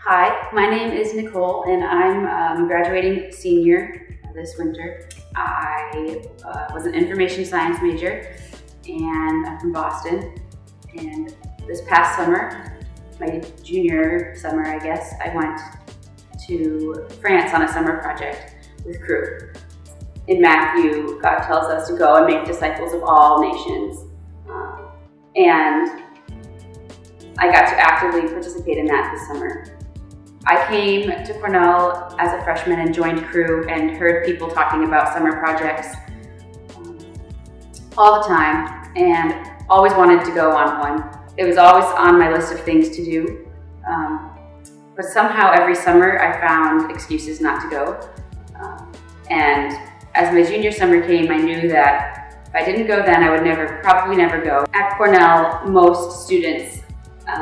Hi, my name is Nicole and I'm graduating senior this winter. I was an information science major and I'm from Boston. And this past summer, my junior summer I guess, I went to France on a summer project with Cru. In Matthew, God tells us to go and make disciples of all nations. And I got to actively participate in that this summer. I came to Cornell as a freshman and joined Cru and heard people talking about summer projects all the time and always wanted to go on one. It was always on my list of things to do, but somehow every summer I found excuses not to go. And as my junior summer came, I knew that if I didn't go then, I would probably never go. At Cornell, most students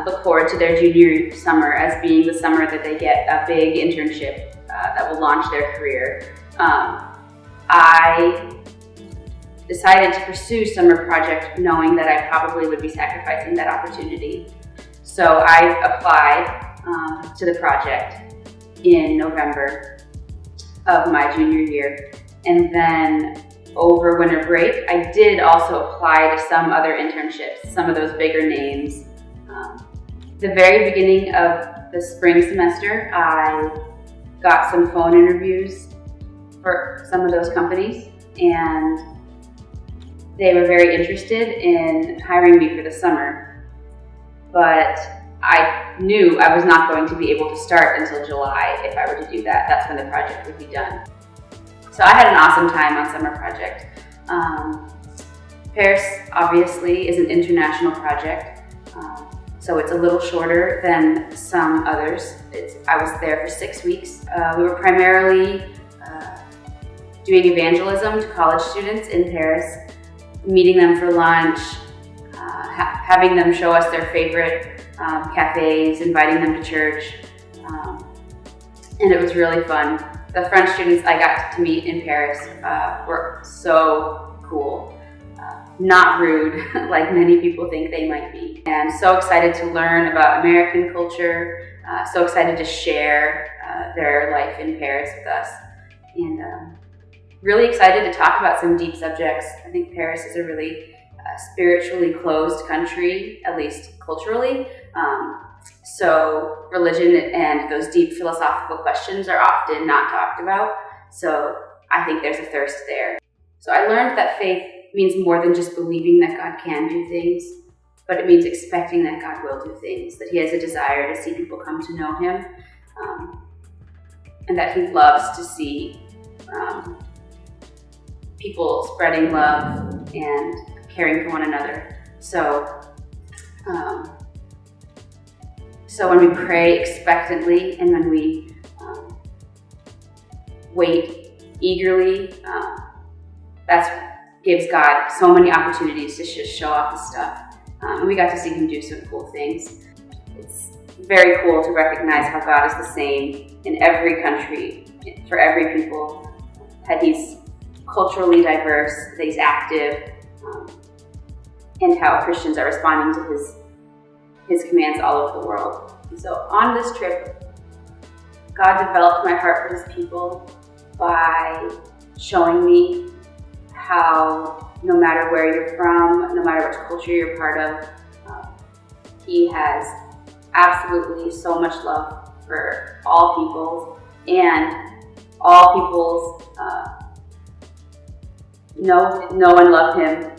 look forward to their junior summer as being the summer that they get a big internship that will launch their career. I decided to pursue summer project knowing that I probably would be sacrificing that opportunity. So I applied to the project in November of my junior year. And then over winter break, I did also apply to some other internships, some of those bigger names. The very beginning of the spring semester, I got some phone interviews for some of those companies, and they were very interested in hiring me for the summer. But I knew I was not going to be able to start until July if I were to do that. That's when the project would be done. So I had an awesome time on summer project. Paris, obviously, is an international project. So it's a little shorter than some others. I was there for 6 weeks. We were primarily doing evangelism to college students in Paris, meeting them for lunch, having them show us their favorite cafes, inviting them to church, and it was really fun. The French students I got to meet in Paris were so cool. Not rude, like many people think they might be. And so excited to learn about American culture, so excited to share their life in Paris with us. And really excited to talk about some deep subjects. I think Paris is a really spiritually closed country, at least culturally. So religion and those deep philosophical questions are often not talked about. So I think there's a thirst there. So I learned that faith means more than just believing that God can do things, but it means expecting that God will do things, that He has a desire to see people come to know Him, and that He loves to see people spreading love and caring for one another. So when we pray expectantly and when we wait eagerly, that gives God so many opportunities to just show off His stuff. And we got to see Him do some cool things. It's very cool to recognize how God is the same in every country, for every people, that He's culturally diverse, that He's active, and how Christians are responding to His commands all over the world. And so on this trip, God developed my heart for His people by showing me how no matter where you're from, no matter which culture you're part of, He has absolutely so much love for all peoples, and all peoples know and love Him,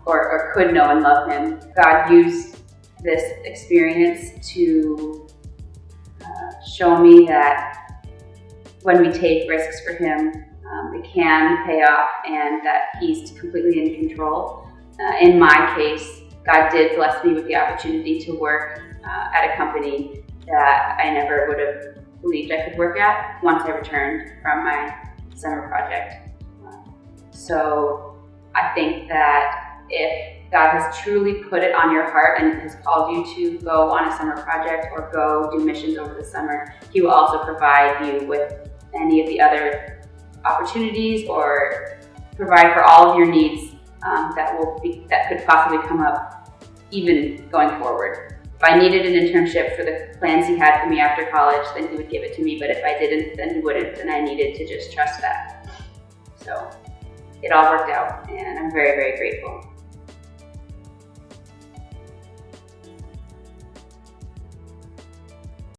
or could know and love Him. God used this experience to show me that when we take risks for Him, it can pay off, and that He's completely in control. In my case, God did bless me with the opportunity to work at a company that I never would have believed I could work at once I returned from my summer project. So I think that if God has truly put it on your heart and has called you to go on a summer project or go do missions over the summer, He will also provide you with any of the other opportunities or provide for all of your needs that could possibly come up even going forward. If I needed an internship for the plans he had for me after college, then he would give it to me, but if I didn't, then he wouldn't, and I needed to just trust that. So it all worked out, and I'm very, very grateful.